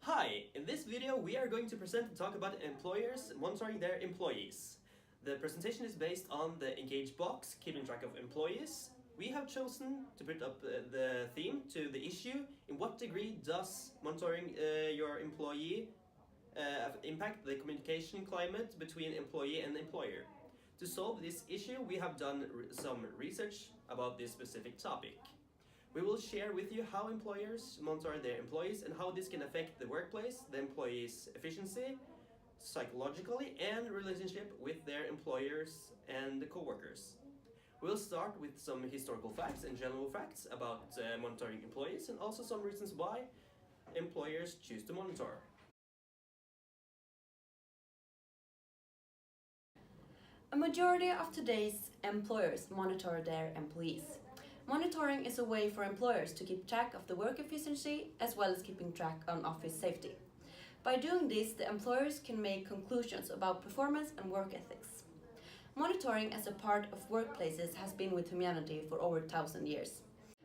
Hi, in this video we are going to present and talk about employers monitoring their employees. The presentation is based on the Engage box, keeping track of employees. We have chosen to put up the theme to the issue: in what degree does monitoring your employee impact the communication climate between employee and employer. To solve this issue, we have done some research about this specific topic. We will share with you how employers monitor their employees and how this can affect the workplace, the employees' efficiency, psychologically, and relationship with their employers and the co-workers. We'll start with some historical facts and general facts about monitoring employees, and also some reasons why employers choose to monitor. A majority of today's employers monitor their employees. Monitoring is a way for employers to keep track of the work efficiency as well as keeping track on office safety. By doing this, the employers can make conclusions about performance and work ethics. Monitoring as a part of workplaces has been with humanity for over 1,000 years.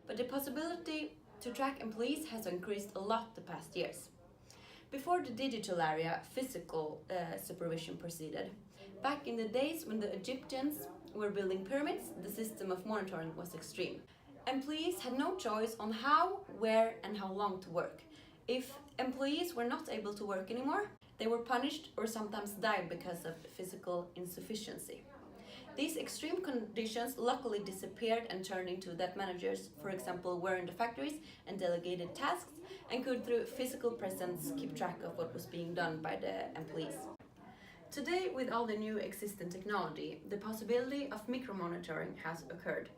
But the possibility to track employees has increased a lot the past years. Before the digital area, physical supervision proceeded. Back in the days when the Egyptians were building pyramids, the system of monitoring was extreme. Employees had no choice on how, where, and how long to work. If employees were not able to work anymore, they were punished or sometimes died because of physical insufficiency. These extreme conditions luckily disappeared and turned into that managers, for example, were in the factories and delegated tasks and could, through physical presence, keep track of what was being done by the employees. Today, with all the new existing technology, the possibility of micromonitoring has occurred.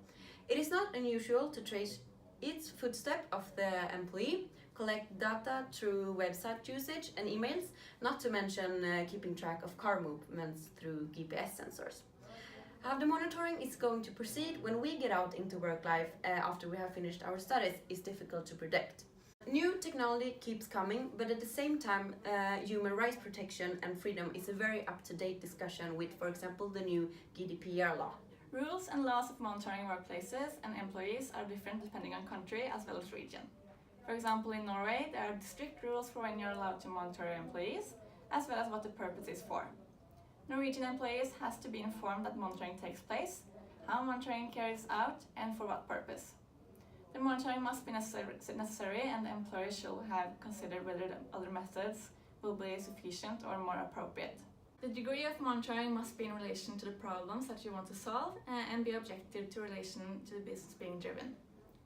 It is not unusual to trace each footstep of the employee, collect data through website usage and emails, not to mention keeping track of car movements through GPS sensors. How the monitoring is going to proceed when we get out into work life after we have finished our studies is difficult to predict. New technology keeps coming, but at the same time, human rights protection and freedom is a very up-to-date discussion with, for example, the new GDPR law. Rules and laws of monitoring workplaces and employees are different depending on country as well as region. For example, in Norway, there are strict rules for when you're allowed to monitor your employees, as well as what the purpose is for. Norwegian employees has to be informed that monitoring takes place, how monitoring carries out, and for what purpose. The monitoring must be necessary, and the employer should have considered whether the other methods will be sufficient or more appropriate. The degree of monitoring must be in relation to the problems that you want to solve and be objective to relation to the business being driven.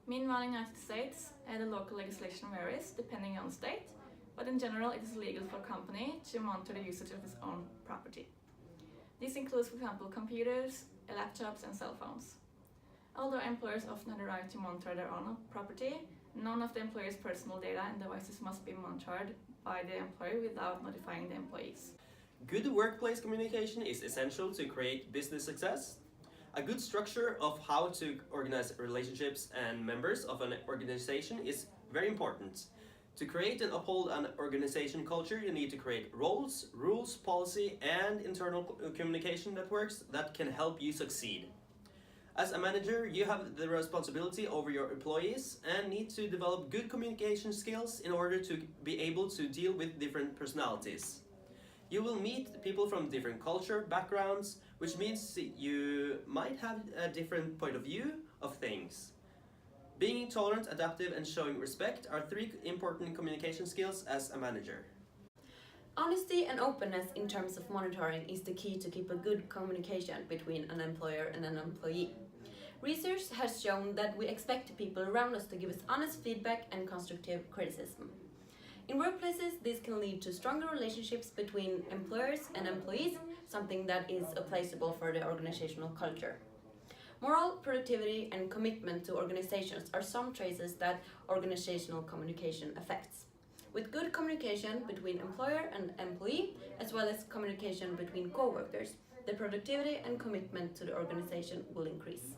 Meanwhile, in the United States, the local legislation varies depending on the state, but in general it is legal for a company to monitor the usage of its own property. This includes, for example, computers, laptops, and cell phones. Although employers often have the right to monitor their own property, none of the employer's personal data and devices must be monitored by the employer without notifying the employees. Good workplace communication is essential to create business success. A good structure of how to organize relationships and members of an organization is very important. To create and uphold an organization culture, you need to create roles, rules, policy, and internal communication networks that can help you succeed. As a manager, you have the responsibility over your employees and need to develop good communication skills in order to be able to deal with different personalities. You will meet people from different culture, backgrounds, which means you might have a different point of view of things. Being tolerant, adaptive, and showing respect are 3 important communication skills as a manager. Honesty and openness in terms of monitoring is the key to keep a good communication between an employer and an employee. Research has shown that we expect people around us to give us honest feedback and constructive criticism. In workplaces, this can lead to stronger relationships between employers and employees, something that is appreciable for the organizational culture. Moral, productivity, and commitment to organizations are some traits that organizational communication affects. With good communication between employer and employee, as well as communication between co-workers, the productivity and commitment to the organization will increase.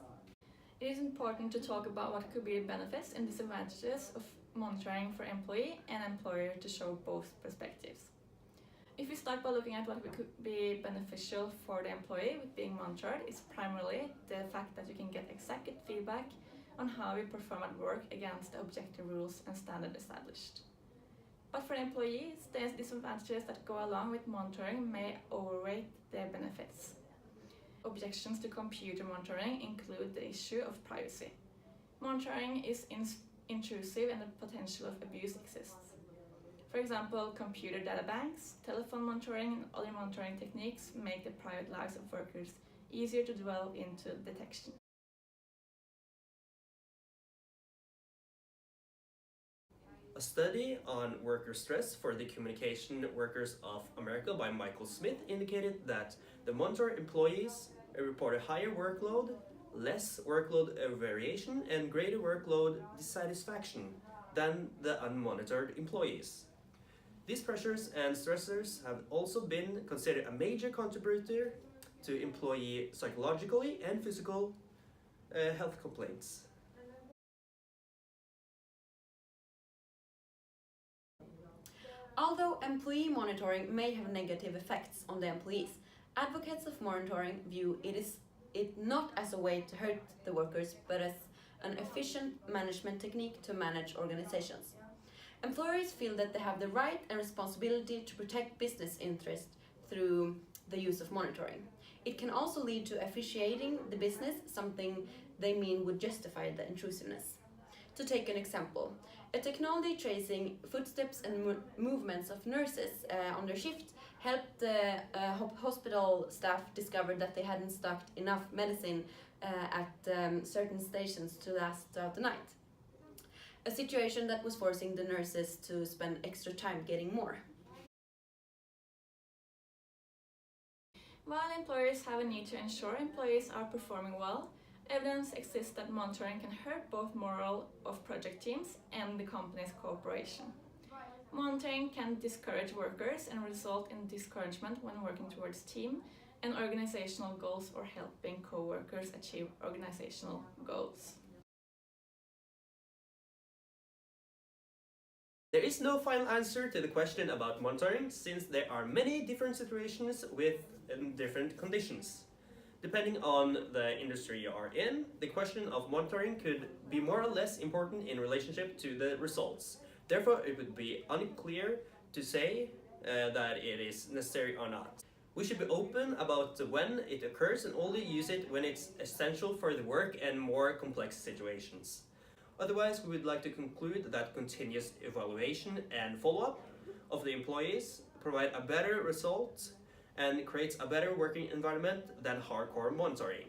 It is important to talk about what could be the benefits and disadvantages of monitoring for employee and employer to show both perspectives. If we start by looking at what could be beneficial for the employee with being monitored, it's primarily the fact that you can get exact feedback on how you perform at work against the objective rules and standards established. But for employees, the disadvantages that go along with monitoring may overweigh the benefits. Objections to computer monitoring include the issue of privacy. Monitoring is intrusive and the potential of abuse exists. For example, computer data banks, telephone monitoring, and other monitoring techniques make the private lives of workers easier to delve into detection. A study on worker stress for the Communication Workers of America by Michael Smith indicated that the monitored employees reported higher workload, less workload variation, and greater workload dissatisfaction than the unmonitored employees. These pressures and stressors have also been considered a major contributor to employee psychologically and physical health complaints. Although employee monitoring may have negative effects on the employees, advocates of monitoring view it not as a way to hurt the workers, but as an efficient management technique to manage organizations. Employers feel that they have the right and responsibility to protect business interests through the use of monitoring. It can also lead to officiating the business, something they mean would justify the intrusiveness. To take an example, a technology tracing footsteps and movements of nurses on their shift helped the hospital staff discover that they hadn't stocked enough medicine at certain stations to last throughout the night. A situation that was forcing the nurses to spend extra time getting more. While employers have a need to ensure employees are performing well, evidence exists that monitoring can hurt both morale of project teams and the company's cooperation. Monitoring can discourage workers and result in discouragement when working towards team and organizational goals or helping co-workers achieve organizational goals. There is no final answer to the question about monitoring, since there are many different situations with different conditions. Depending on the industry you are in, the question of monitoring could be more or less important in relationship to the results. Therefore, it would be unclear to say that it is necessary or not. We should be open about when it occurs and only use it when it's essential for the work and more complex situations. Otherwise, we would like to conclude that continuous evaluation and follow-up of the employees provide a better result and creates a better working environment than hardcore monitoring.